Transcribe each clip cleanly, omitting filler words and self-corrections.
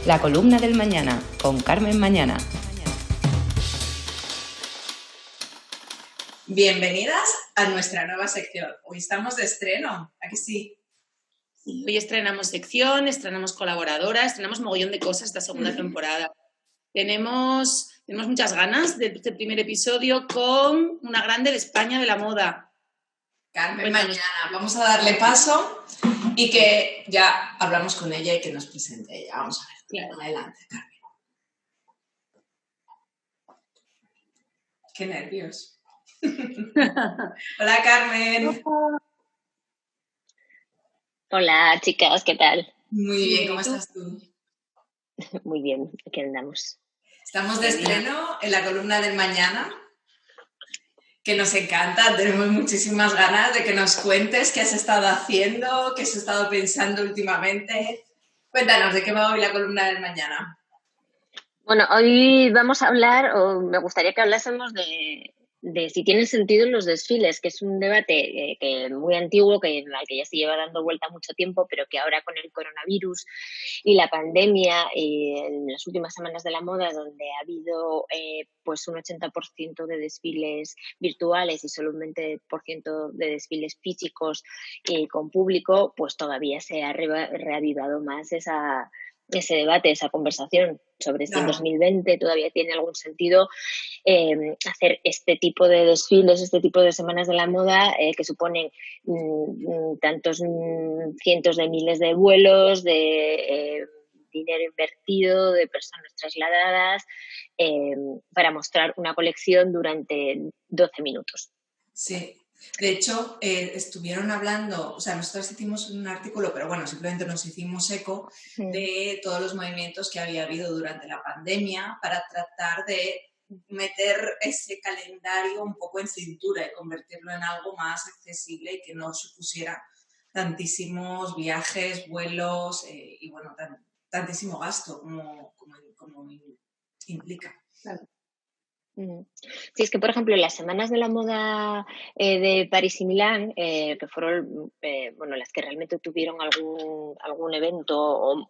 La columna del mañana, con Carmen Mañana. Bienvenidas a nuestra nueva sección. Hoy estamos de estreno, ¿a que sí? Hoy estrenamos sección, estrenamos colaboradora, estrenamos mogollón de cosas esta segunda temporada. Tenemos muchas ganas de este primer episodio con una grande de España de la moda. Carmen Mañana, vamos a darle paso y que ya hablamos con ella y que nos presente ella. Vamos a ver. Claro. Adelante, Carmen. Qué nervios. Hola, Carmen. Hola, chicas, ¿qué tal? Muy bien, ¿cómo estás tú? Muy bien, aquí andamos. Estamos de estreno en la columna del mañana, que nos encanta. Tenemos muchísimas ganas de que nos cuentes qué has estado haciendo, qué has estado pensando últimamente. Cuéntanos, ¿de qué va hoy la columna del mañana? Bueno, hoy vamos a hablar, o me gustaría que hablásemos de si tienen sentido los desfiles, que es un debate que muy antiguo, al que ya se lleva dando vuelta mucho tiempo, pero que ahora con el coronavirus y la pandemia, en las últimas semanas de la moda, donde ha habido pues un 80% de desfiles virtuales y solo un 20% de desfiles físicos con público, pues todavía se ha reavivado más ese debate, esa conversación sobre si en 2020 todavía tiene algún sentido hacer este tipo de desfiles, este tipo de semanas de la moda que suponen tantos cientos de miles de vuelos, de dinero invertido, de personas trasladadas, para mostrar una colección durante 12 minutos. Sí. De hecho, estuvieron hablando, o sea, nosotros hicimos un artículo, pero bueno, simplemente nos hicimos eco de todos los movimientos que había habido durante la pandemia para tratar de meter ese calendario un poco en cintura y convertirlo en algo más accesible y que no supusiera tantísimos viajes, vuelos y bueno, tantísimo gasto como implica. Claro. Sí, es que, por ejemplo, las semanas de la moda de París y Milán, que fueron las que realmente tuvieron algún evento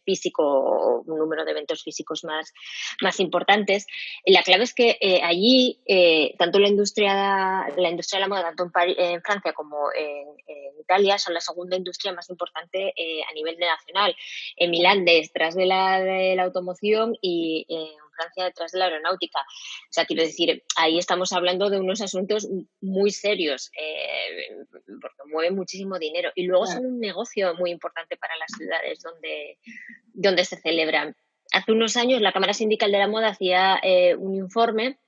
físico o un número de eventos físicos más importantes, la clave es que allí, tanto la industria de la moda, tanto en Francia como en Italia, son la segunda industria más importante a nivel nacional. En Milán, detrás de la automoción, y Francia detrás de la aeronáutica. O sea, quiero decir, ahí estamos hablando de unos asuntos muy serios, porque mueven muchísimo dinero. Y luego son un negocio muy importante para las ciudades donde se celebran. Hace unos años la Cámara Sindical de la Moda hacía un informe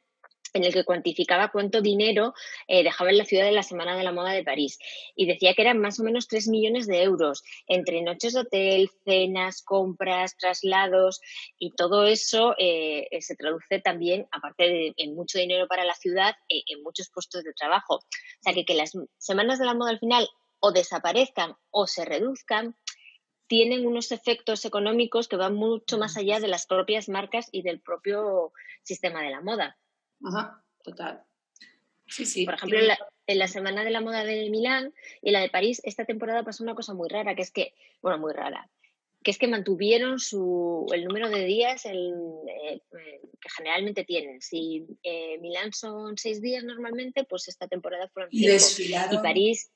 en el que cuantificaba cuánto dinero dejaba en la ciudad de la Semana de la Moda de París. Y decía que eran más o menos 3 millones de euros entre noches de hotel, cenas, compras, traslados, y todo eso se traduce también, aparte en mucho dinero para la ciudad, en muchos puestos de trabajo. O sea, que las Semanas de la Moda al final o desaparezcan o se reduzcan, tienen unos efectos económicos que van mucho más allá de las propias marcas y del propio sistema de la moda. Ajá, total. Sí. Por ejemplo, en la Semana de la Moda de Milán y la de París, esta temporada pasó una cosa muy rara, que es que mantuvieron el número de días que generalmente tienen. Si Milán son 6 días normalmente, pues esta temporada fueron 5. Y París...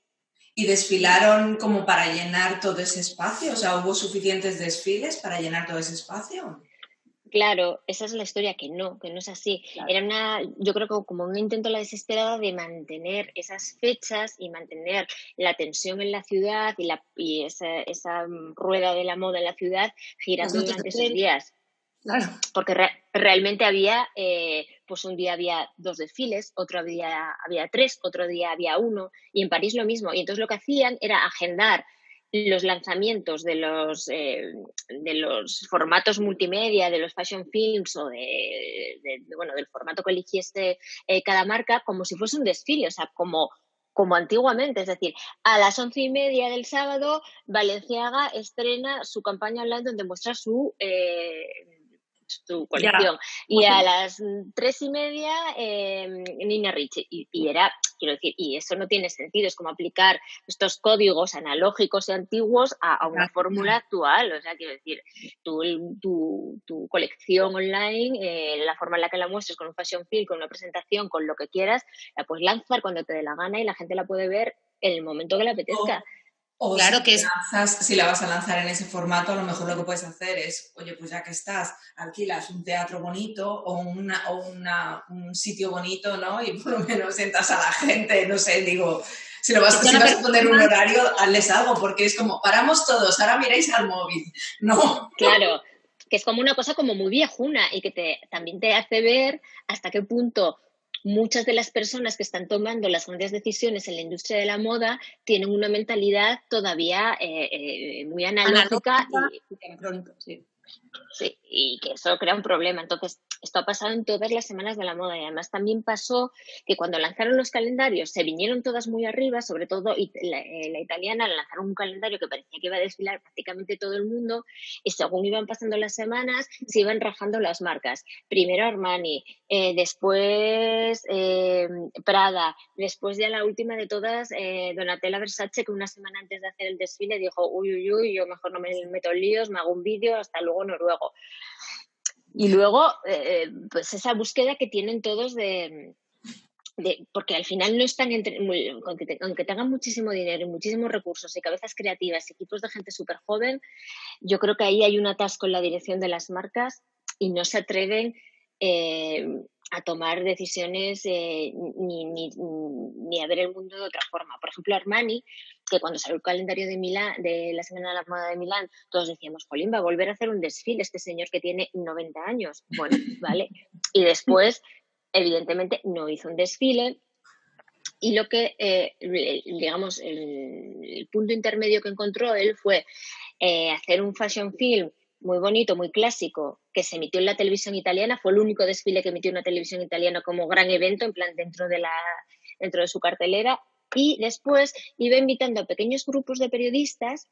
¿Y desfilaron como para llenar todo ese espacio? O sea, ¿hubo suficientes desfiles para llenar todo ese espacio? Claro, esa es la historia, que no es así. Claro. Era yo creo que como un intento a la desesperada de mantener esas fechas y mantener la tensión en la ciudad y esa rueda de la moda en la ciudad girando durante esos días. Claro. Porque realmente había, pues un día había 2 desfiles, otro día había 3, otro día había 1, y en París lo mismo. Y entonces lo que hacían era agendar los lanzamientos de los formatos multimedia, de los fashion films o del formato que eligiese cada marca, como si fuese un desfile, o sea, como antiguamente. Es decir, a las 11:30 del sábado, Balenciaga estrena su campaña online donde muestra su su colección. Y a las 3:30, Nina Ricci. Y era, quiero decir, y eso no tiene sentido, es como aplicar estos códigos analógicos y antiguos a una fórmula actual. O sea, quiero decir, tu colección online, la forma en la que la muestres, con un fashion film, con una presentación, con lo que quieras, la puedes lanzar cuando te dé la gana y la gente la puede ver en el momento que le apetezca. O claro que si la vas a lanzar en ese formato, a lo mejor lo que puedes hacer es, oye, pues ya que estás, alquilas un teatro bonito o un sitio bonito, ¿no? Y por lo menos sientas a la gente, no sé, digo, si vas a poner un horario, hazles algo, porque es como, paramos todos, ahora miráis al móvil, ¿no? Claro, que es como una cosa como muy viejuna y que también te hace ver hasta qué punto muchas de las personas que están tomando las grandes decisiones en la industria de la moda tienen una mentalidad todavía muy analógica y pronto, sí. Sí, y que eso crea un problema. Entonces, esto ha pasado en todas las semanas de la moda y además también pasó que cuando lanzaron los calendarios se vinieron todas muy arriba, sobre todo la italiana lanzaron un calendario que parecía que iba a desfilar prácticamente todo el mundo y según iban pasando las semanas se iban rajando las marcas. Primero Armani, después Prada, después ya la última de todas, Donatella Versace, que una semana antes de hacer el desfile dijo uy, yo mejor no me meto en líos, me hago un vídeo, hasta luego noruego. Y luego, pues esa búsqueda que tienen todos porque al final no están aunque tengan muchísimo dinero y muchísimos recursos y cabezas creativas, equipos de gente súper joven, yo creo que ahí hay un atasco en la dirección de las marcas y no se atreven a tomar decisiones ni a ver el mundo de otra forma. Por ejemplo, Armani, que cuando salió el calendario de la Semana de la Moda de Milán, todos decíamos, jolín, va a volver a hacer un desfile este señor que tiene 90 años. Bueno, vale. Y después, evidentemente, no hizo un desfile. Y lo que, digamos, el punto intermedio que encontró él fue hacer un fashion film muy bonito, muy clásico, que se emitió en la televisión italiana. Fue el único desfile que emitió una televisión italiana como gran evento, en plan dentro de su cartelera. Y después iba invitando a pequeños grupos de periodistas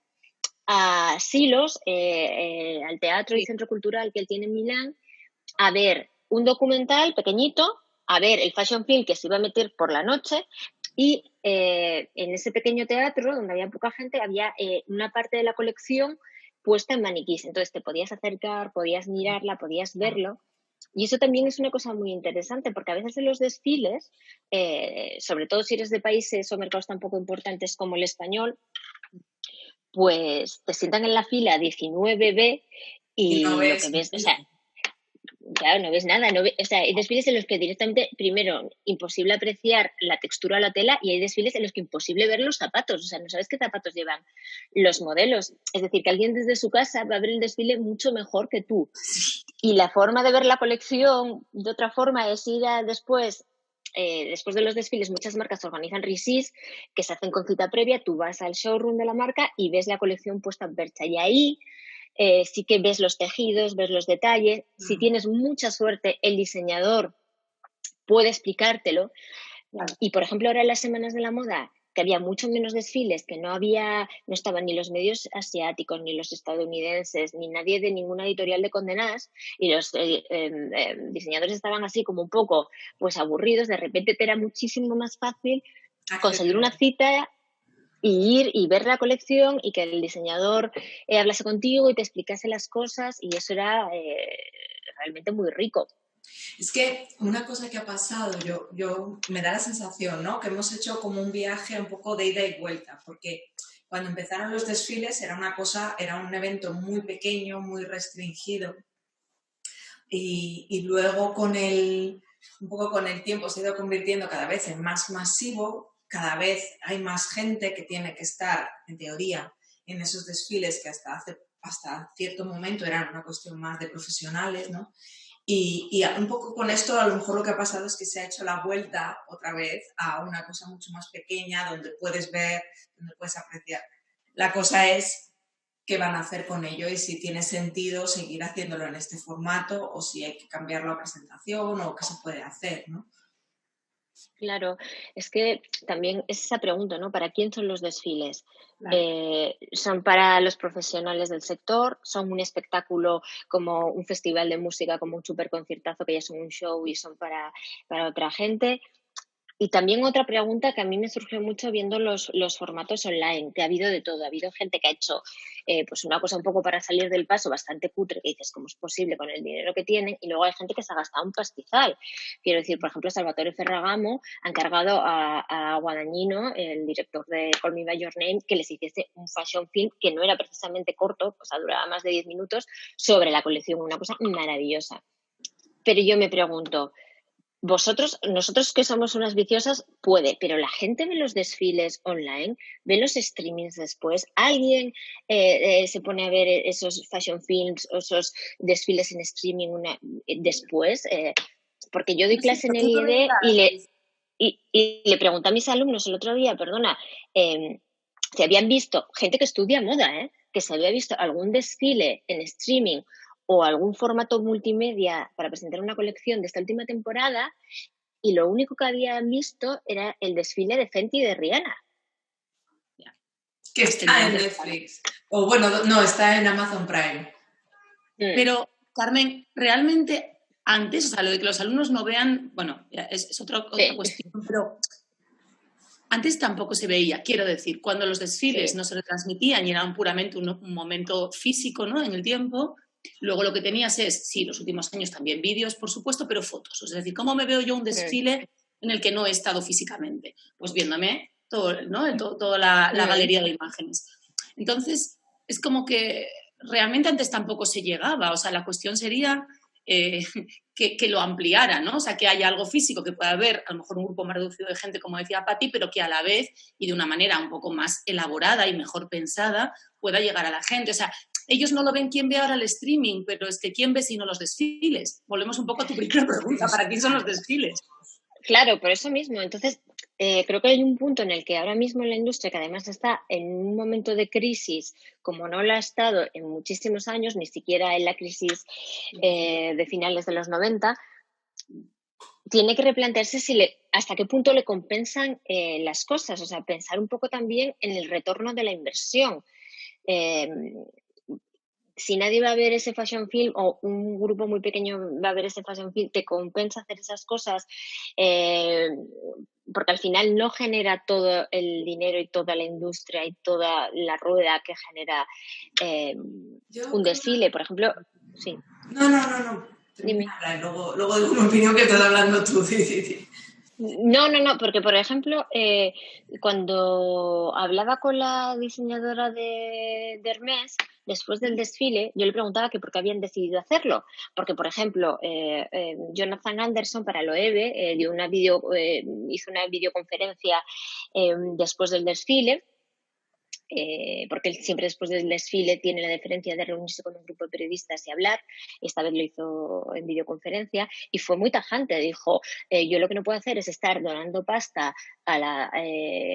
a silos, al teatro y centro cultural que él tiene en Milán, a ver un documental pequeñito, a ver el fashion film que se iba a meter por la noche y en ese pequeño teatro donde había poca gente había una parte de la colección puesta en maniquís. Entonces te podías acercar, podías mirarla, podías verlo. Y eso también es una cosa muy interesante porque a veces en los desfiles, sobre todo si eres de países o mercados tan poco importantes como el español, pues te sientan en la fila 19B y no ves, lo que ves, o sea, claro, no ves nada. O sea, hay desfiles en los que directamente, primero, imposible apreciar la textura de la tela y hay desfiles en los que imposible ver los zapatos. O sea, no sabes qué zapatos llevan los modelos. Es decir, que alguien desde su casa va a ver el desfile mucho mejor que tú. Y la forma de ver la colección de otra forma es ir después de los desfiles, muchas marcas organizan recits que se hacen con cita previa. Tú vas al showroom de la marca y ves la colección puesta en percha. Y ahí sí que ves los tejidos, ves los detalles. Si tienes mucha suerte, el diseñador puede explicártelo. Y, por ejemplo, ahora en las semanas de la moda, que había mucho menos desfiles, que no estaban ni los medios asiáticos, ni los estadounidenses, ni nadie de ninguna editorial de condenadas, y los diseñadores estaban así como un poco pues aburridos. De repente te era muchísimo más fácil conseguir una cita y ir y ver la colección y que el diseñador hablase contigo y te explicase las cosas, y eso era realmente muy rico. Es que una cosa que ha pasado, yo me da la sensación, ¿no?, que hemos hecho como un viaje un poco de ida y vuelta, porque cuando empezaron los desfiles era un evento muy pequeño, muy restringido, y luego un poco con el tiempo se ha ido convirtiendo cada vez en más masivo. Cada vez hay más gente que tiene que estar, en teoría, en esos desfiles que hasta cierto momento eran una cuestión más de profesionales, ¿no? Y un poco con esto a lo mejor lo que ha pasado es que se ha hecho la vuelta otra vez a una cosa mucho más pequeña, donde puedes ver, donde puedes apreciar. La cosa es qué van a hacer con ello y si tiene sentido seguir haciéndolo en este formato o si hay que cambiar la presentación o qué se puede hacer, ¿no? Claro, es que también es esa pregunta, ¿no? ¿Para quién son los desfiles? Claro. ¿Son para los profesionales del sector? ¿Son un espectáculo como un festival de música, como un superconciertazo que ya son un show y son para otra gente? Y también otra pregunta que a mí me surgió mucho viendo los formatos online, que ha habido de todo. Ha habido gente que ha hecho pues una cosa un poco para salir del paso, bastante cutre, que dices, ¿cómo es posible con el dinero que tienen? Y luego hay gente que se ha gastado un pastizal. Quiero decir, por ejemplo, Salvatore Ferragamo ha encargado a Guadagnino, el director de Call Me By Your Name, que les hiciese un fashion film que no era precisamente corto, o sea, duraba más de 10 minutos, sobre la colección. Una cosa maravillosa. Pero yo me pregunto, nosotros que somos unas viciosas, puede, pero la gente ve los desfiles online, ve los streamings después, alguien se pone a ver esos fashion films o esos desfiles en streaming después, porque yo doy No sé, clase en el tú lo IED veías. y le pregunté a mis alumnos el otro día, perdona, si habían visto, gente que estudia moda, que se había visto algún desfile en streaming o algún formato multimedia para presentar una colección de esta última temporada, y lo único que habían visto era el desfile de Fenty y de Rihanna. Que está en Netflix. O bueno, no, está en Amazon Prime. Pero, Carmen, realmente antes, o sea, lo de que los alumnos no vean, bueno, es otra cuestión, pero antes tampoco se veía. Quiero decir, cuando los desfiles no se retransmitían y eran puramente un momento físico, ¿no?, en el tiempo, luego lo que tenías es, sí, los últimos años también vídeos, por supuesto, pero fotos. Es decir, ¿cómo me veo yo un desfile en el que no he estado físicamente? Pues viéndome todo, ¿no?, toda la galería de imágenes. Entonces, es como que realmente antes tampoco se llegaba. O sea, la cuestión sería que lo ampliara, ¿no? O sea, que haya algo físico, que pueda haber a lo mejor un grupo más reducido de gente, como decía Patti, pero que a la vez y de una manera un poco más elaborada y mejor pensada pueda llegar a la gente. O sea, ellos no lo ven quién ve ahora el streaming, pero es que quién ve si no los desfiles. Volvemos un poco a tu primera pregunta, ¿para quién son los desfiles? Claro, por eso mismo. Entonces, creo que hay un punto en el que ahora mismo la industria, que además está en un momento de crisis, como no lo ha estado en muchísimos años, ni siquiera en la crisis de finales de los 90, tiene que replantearse hasta qué punto le compensan las cosas. O sea, pensar un poco también en el retorno de la inversión. Si nadie va a ver ese fashion film o un grupo muy pequeño va a ver ese fashion film, te compensa hacer esas cosas porque al final no genera todo el dinero y toda la industria y toda la rueda que genera un desfile, por ejemplo. Sí. No. Dime. Luego digo una opinión que estás hablando tú. Sí. No, porque por ejemplo, cuando hablaba con la diseñadora de Hermès, después del desfile, yo le preguntaba que por qué habían decidido hacerlo. Porque, por ejemplo, Jonathan Anderson para Loewe hizo una videoconferencia después del desfile, porque él siempre después del desfile tiene la deferencia de reunirse con un grupo de periodistas y hablar. Esta vez lo hizo en videoconferencia y fue muy tajante. Dijo, yo lo que no puedo hacer es estar donando pasta a la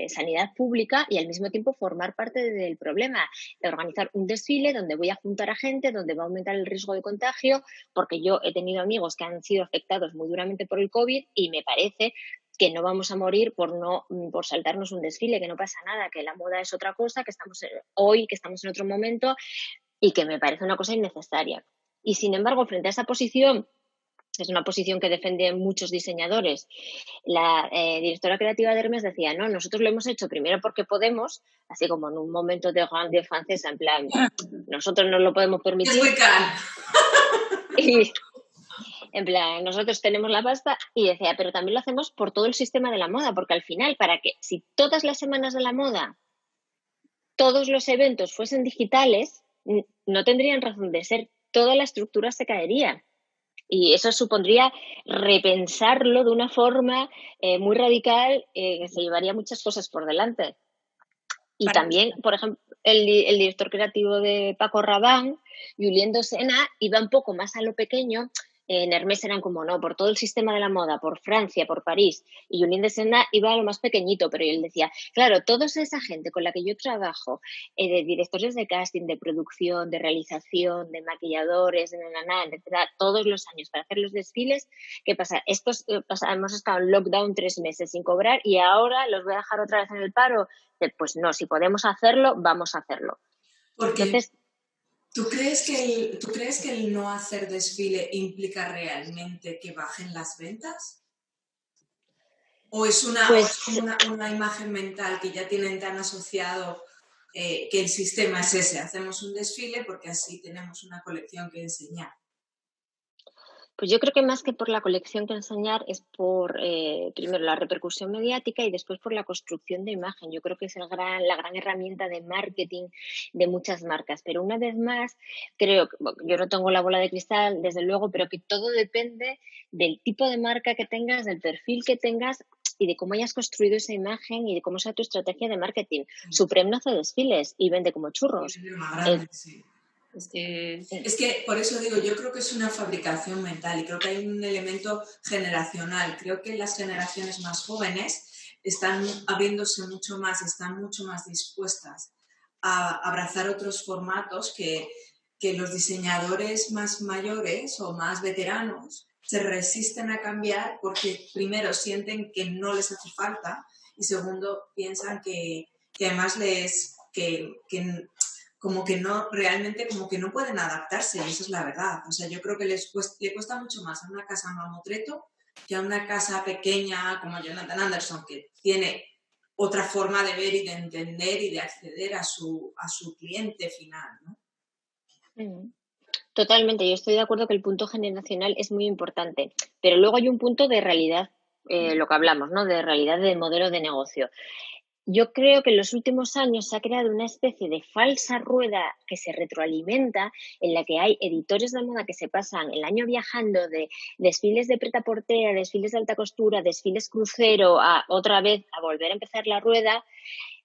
sanidad pública y al mismo tiempo formar parte del problema, de organizar un desfile donde voy a juntar a gente, donde va a aumentar el riesgo de contagio, porque yo he tenido amigos que han sido afectados muy duramente por el COVID y me parece que no vamos a morir por saltarnos un desfile, que no pasa nada, que la moda es otra cosa, que estamos hoy, que estamos en otro momento y que me parece una cosa innecesaria. Y sin embargo, frente a esa posición, es una posición que defienden muchos diseñadores, la directora creativa de Hermès decía, no, nosotros lo hemos hecho primero porque podemos, así como en un momento de grande francesa, en plan, nosotros no lo podemos permitir. Y en plan, nosotros tenemos la pasta y decía, pero también lo hacemos por todo el sistema de la moda, porque al final, para que si todas las semanas de la moda, todos los eventos fuesen digitales, no tendrían razón de ser, toda la estructura se caería. Y eso supondría repensarlo de una forma muy radical que se llevaría muchas cosas por delante. Y también, por ejemplo, el director creativo de Paco Rabanne, Julien Dosena, iba un poco más a lo pequeño en Hermès eran como, no, por todo el sistema de la moda, por Francia, por París, y Julien de Senda iba a lo más pequeñito, pero él decía, claro, toda esa gente con la que yo trabajo, de directores de casting, de producción, de realización, de maquilladores, de etcétera, todos los años para hacer los desfiles, ¿qué pasa? Hemos estado en lockdown 3 meses sin cobrar y ahora los voy a dejar otra vez en el paro. Pues no, si podemos hacerlo, vamos a hacerlo. Porque Entonces, ¿tú crees que el no hacer desfile implica realmente que bajen las ventas? ¿O es una imagen mental que ya tienen tan asociado que el sistema es ese? Hacemos un desfile porque así tenemos una colección que enseñar. pues yo creo que más que por la colección que enseñar es por, primero, la repercusión mediática y después por la construcción de imagen. Yo creo que es la gran herramienta de marketing de muchas marcas. Pero una vez más, creo que, bueno, yo no tengo la bola de cristal, desde luego, pero que todo depende del tipo de marca que tengas, del perfil que tengas y de cómo hayas construido esa imagen y de cómo sea tu estrategia de marketing. Supreme no hace desfiles y vende como churros. Sí. Es que por eso digo, yo creo que es una fabricación mental y creo que hay un elemento generacional. Creo que las generaciones más jóvenes están abriéndose mucho más, están mucho más dispuestas a abrazar otros formatos que los diseñadores más mayores o más veteranos se resisten a cambiar porque primero sienten que no les hace falta y segundo piensan que además como que no, realmente como que no pueden adaptarse, y eso es la verdad. O sea, yo creo que le cuesta mucho más a una casa mamotreto que a una casa pequeña como Jonathan Anderson, que tiene otra forma de ver y de entender y de acceder a su cliente final, ¿no? Totalmente, yo estoy de acuerdo que el punto generacional es muy importante, pero luego hay un punto de realidad, lo que hablamos, ¿no? De realidad del modelo de negocio. Yo creo que en los últimos años se ha creado una especie de falsa rueda que se retroalimenta, en la que hay editores de moda que se pasan el año viajando de desfiles de prêt-à-porter, desfiles de alta costura, desfiles crucero, a otra vez a volver a empezar la rueda,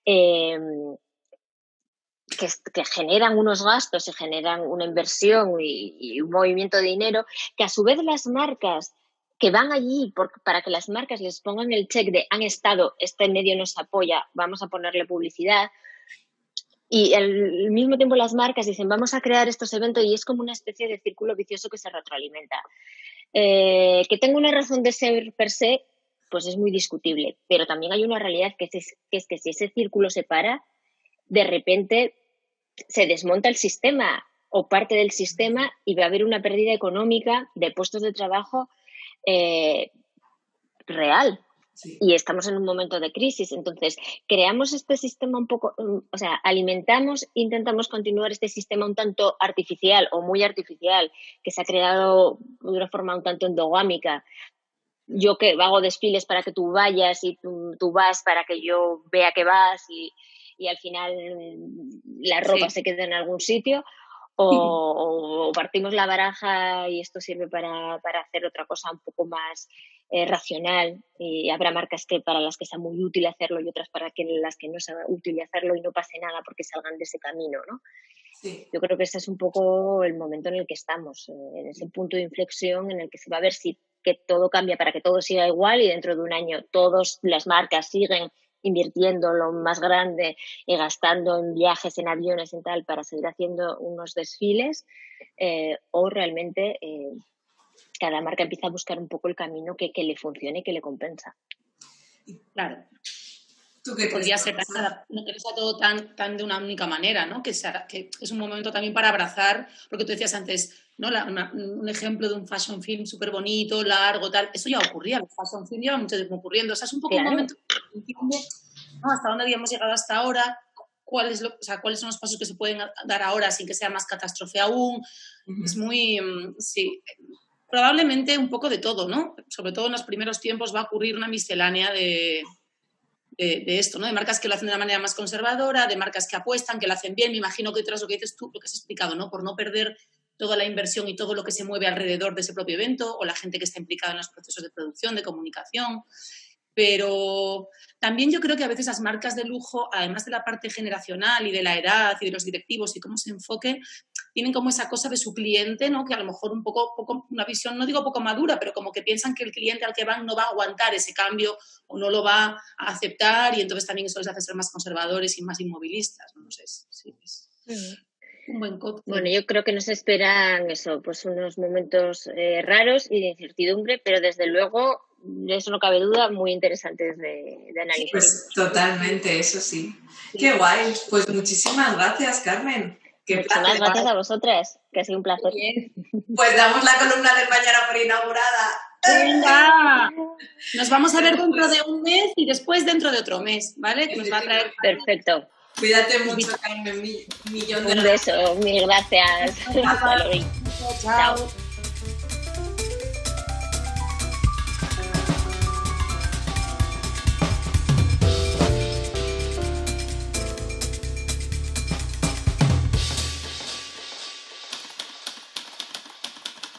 que generan unos gastos y generan una inversión y un movimiento de dinero, que a su vez las marcas que van allí para que las marcas les pongan el check de han estado, este medio nos apoya, vamos a ponerle publicidad. Y al mismo tiempo las marcas dicen vamos a crear estos eventos y es como una especie de círculo vicioso que se retroalimenta. Que tenga una razón de ser per se, pues es muy discutible, pero también hay una realidad que es que si ese círculo se para, de repente se desmonta el sistema o parte del sistema y va a haber una pérdida económica de puestos de trabajo real. Sí. Y estamos en un momento de crisis. Entonces, creamos este sistema un poco, o sea, intentamos continuar este sistema un tanto artificial o muy artificial, que se ha creado de una forma un tanto endogámica. Yo que hago desfiles para que tú vayas y tú vas para que yo vea que vas y al final la ropa se queda en algún sitio. O partimos la baraja y esto sirve para hacer otra cosa un poco más racional, y habrá marcas para las que sea muy útil hacerlo y otras para las que no sea útil hacerlo y no pase nada porque salgan de ese camino, ¿no? Sí. Yo creo que ese es un poco el momento en el que estamos, en ese punto de inflexión en el que se va a ver si que todo cambia para que todo siga igual y dentro de un año todas las marcas siguen invirtiendo lo más grande y gastando en viajes, en aviones y tal para seguir haciendo unos desfiles, o realmente cada marca empieza a buscar un poco el camino que le funcione y que le compensa. Claro. ¿Tú qué podría ser no que sea todo tan de una única manera, ¿no? Que es un momento también para abrazar, porque tú decías antes, ¿no? Un ejemplo de un fashion film súper bonito, largo, tal, eso ya ocurría, el fashion film lleva mucho tiempo ocurriendo, o sea, es un poco un momento, ¿no? Hasta dónde habíamos llegado hasta ahora, cuáles son los pasos que se pueden dar ahora sin que sea más catástrofe aún. Uh-huh. Es muy, sí, probablemente un poco de todo, ¿no? Sobre todo en los primeros tiempos va a ocurrir una miscelánea de esto, ¿no? De marcas que lo hacen de una manera más conservadora, de marcas que apuestan, que lo hacen bien. Me imagino que tras lo que dices tú, lo que has explicado, ¿no? Por no perder toda la inversión y todo lo que se mueve alrededor de ese propio evento, o la gente que está implicada en los procesos de producción, de comunicación. Pero también yo creo que a veces las marcas de lujo, además de la parte generacional y de la edad y de los directivos y cómo se enfoque, tienen como esa cosa de su cliente, ¿no? Que a lo mejor un poco una visión, no digo poco madura, pero como que piensan que el cliente al que van no va a aguantar ese cambio o no lo va a aceptar, y entonces también eso les hace ser más conservadores y más inmovilistas. No sé, sí, es un buen cóctel. Bueno, yo creo que nos esperan eso, pues unos momentos raros y de incertidumbre, pero desde luego, de eso no cabe duda, muy interesantes de analizar. Pues totalmente, eso sí. Qué guay. Pues muchísimas gracias, Carmen. Muchísimas gracias a vosotras, que ha sido un placer. Bien. Pues damos la columna del mañana por inaugurada. ¡Venga! Nos vamos a ver dentro de un mes y después dentro de otro mes, ¿vale? Que nos va a traer... Perfecto. Cuídate mucho, Carmen. Millón de Un beso, mil gracias. Hasta luego. Chao.